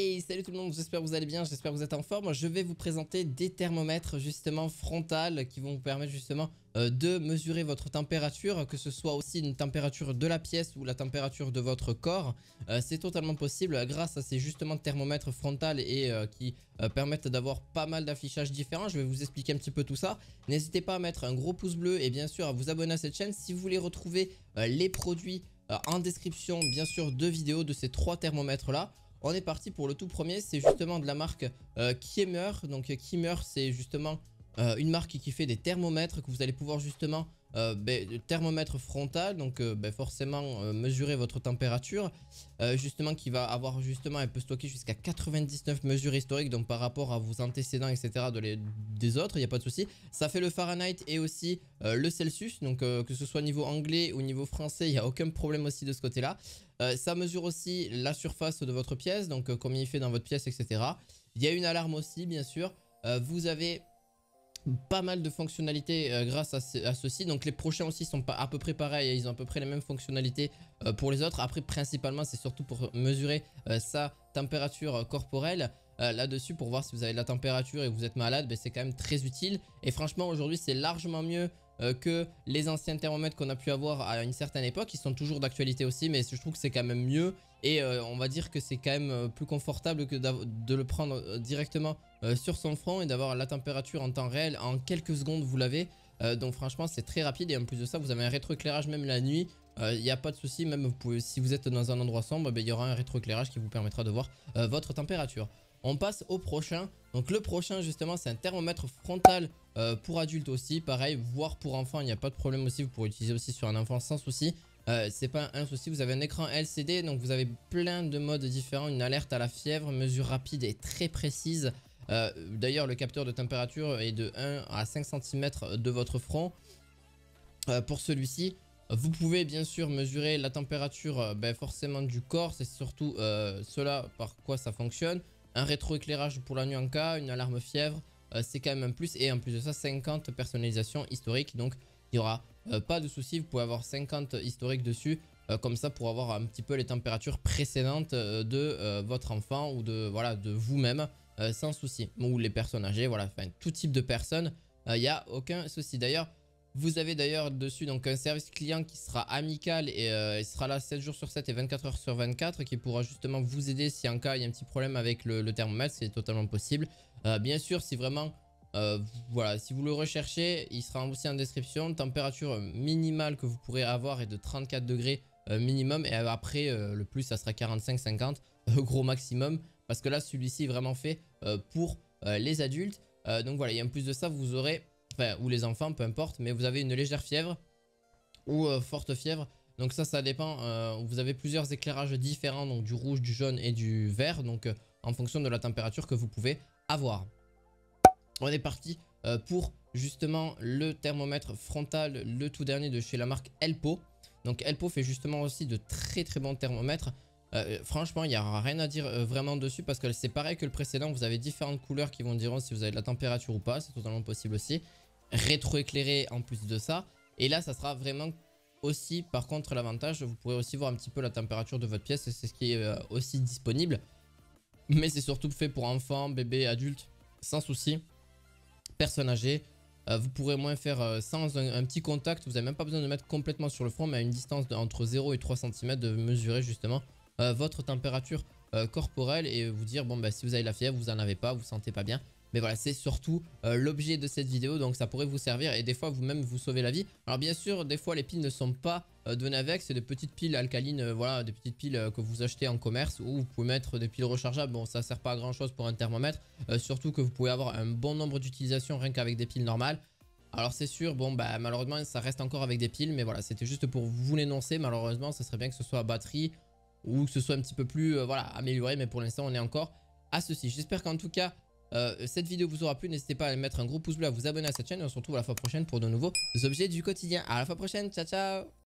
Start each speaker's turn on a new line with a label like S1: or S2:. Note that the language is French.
S1: Hey, salut tout le monde, j'espère que vous allez bien, j'espère que vous êtes en forme. Je vais vous présenter des thermomètres justement frontales qui vont vous permettre justement de mesurer votre température, que ce soit aussi une température de la pièce ou la température de votre corps. C'est totalement possible grâce à ces justement thermomètres frontales et qui permettent d'avoir pas mal d'affichages différents. Je vais vous expliquer un petit peu tout ça. N'hésitez pas à mettre un gros pouce bleu et bien sûr à vous abonner à cette chaîne si vous voulez retrouver les produits en description bien sûr de vidéos de ces trois thermomètres là. On est parti pour le tout premier, c'est justement de la marque Kiemer. Donc Kiemer, c'est justement une marque qui fait des thermomètres que vous allez pouvoir justement thermomètre frontal, donc forcément mesurer votre température, justement qui va avoir justement, elle peut stocker jusqu'à 99 mesures historiques, donc par rapport à vos antécédents etc des autres, il n'y a pas de souci. Ça fait le Fahrenheit et aussi le Celsius, donc que ce soit niveau anglais ou niveau français, il n'y a aucun problème aussi de ce côté là. Ça mesure aussi la surface de votre pièce, donc combien il fait dans votre pièce etc. Il y a une alarme aussi bien sûr. Vous avez pas mal de fonctionnalités grâce à ceci. Donc les prochains aussi sont pas à peu près pareils, ils ont à peu près les mêmes fonctionnalités pour les autres. Après principalement c'est surtout pour mesurer sa température corporelle là-dessus, pour voir si vous avez de la température et que vous êtes malade. C'est quand même très utile et franchement aujourd'hui c'est largement mieux que les anciens thermomètres qu'on a pu avoir à une certaine époque. Ils sont toujours d'actualité aussi, mais je trouve que c'est quand même mieux et on va dire que c'est quand même plus confortable que de le prendre directement sur son front et d'avoir la température en temps réel. En quelques secondes vous l'avez, donc franchement c'est très rapide et en plus de ça vous avez un rétroéclairage même la nuit. Il n'y a pas de souci, même vous pouvez, si vous êtes dans un endroit sombre, il y aura un rétroéclairage qui vous permettra de voir votre température. On passe au prochain. Donc le prochain justement c'est un thermomètre frontal pour adultes aussi, pareil, voire pour enfants, il n'y a pas de problème aussi, vous pourrez l'utiliser aussi sur un enfant sans souci. C'est pas un souci, vous avez un écran LCD, donc vous avez plein de modes différents, une alerte à la fièvre, mesure rapide et très précise. D'ailleurs le capteur de température est de 1 à 5 cm de votre front. Pour celui-ci, vous pouvez bien sûr mesurer la température forcément du corps, c'est surtout cela par quoi ça fonctionne. Un rétroéclairage pour la nuit en cas, une alarme fièvre, c'est quand même un plus. Et en plus de ça 50 personnalisations historiques, donc il n'y aura pas de souci, vous pouvez avoir 50 historiques dessus. Comme ça pour avoir un petit peu les températures précédentes de votre enfant ou de vous-même sans souci, ou les personnes âgées, voilà, enfin tout type de personnes, il n'y a aucun souci. D'ailleurs vous avez dessus donc un service client qui sera amical et il sera là 7 jours sur 7 et 24 heures sur 24, qui pourra justement vous aider si en cas il y a un petit problème avec le thermomètre, c'est totalement possible. Bien sûr si vraiment voilà, si vous le recherchez, il sera aussi en description. Température minimale que vous pourrez avoir est de 34 degrés minimum, et après le plus ça sera 45-50 gros maximum, parce que là celui-ci est vraiment fait pour les adultes. Donc voilà, et en plus de ça vous aurez, enfin, ou les enfants peu importe, mais vous avez une légère fièvre ou forte fièvre. Donc ça dépend, vous avez plusieurs éclairages différents, donc du rouge, du jaune et du vert, donc en fonction de la température que vous pouvez avoir. On est parti pour justement le thermomètre frontal, le tout dernier de chez la marque Elpo. Donc Elpo fait justement aussi de très bons thermomètres. Franchement il n'y a rien à dire vraiment dessus, parce que c'est pareil que le précédent, vous avez différentes couleurs qui vont dire si vous avez de la température ou pas, c'est totalement possible aussi. Rétroéclairé en plus de ça, et là ça sera vraiment aussi par contre l'avantage, vous pourrez aussi voir un petit peu la température de votre pièce, c'est ce qui est aussi disponible, mais c'est surtout fait pour enfants, bébés, adultes sans souci, personnes âgées. Vous pourrez moins faire sans un petit contact, vous n'avez même pas besoin de mettre complètement sur le front, mais à une distance entre 0 et 3 cm de mesurer justement votre température corporelle et vous dire bon si vous avez la fièvre, vous en avez pas, vous sentez pas bien. Mais voilà, c'est surtout l'objet de cette vidéo, donc ça pourrait vous servir et des fois vous-même vous sauver la vie. Alors bien sûr des fois les piles ne sont pas données avec, c'est des petites piles alcalines, voilà, des petites piles que vous achetez en commerce, ou vous pouvez mettre des piles rechargeables. Bon ça sert pas à grand chose pour un thermomètre, surtout que vous pouvez avoir un bon nombre d'utilisations rien qu'avec des piles normales. Alors c'est sûr, bon malheureusement ça reste encore avec des piles, mais voilà, c'était juste pour vous l'énoncer. Malheureusement ça serait bien que ce soit à batterie ou que ce soit un petit peu plus voilà, amélioré, mais pour l'instant on est encore à ceci. J'espère qu'en tout cas cette vidéo vous aura plu. N'hésitez pas à mettre un gros pouce bleu, à vous abonner à cette chaîne et on se retrouve à la fois prochaine pour de nouveaux objets du quotidien. À la fois prochaine, ciao ciao.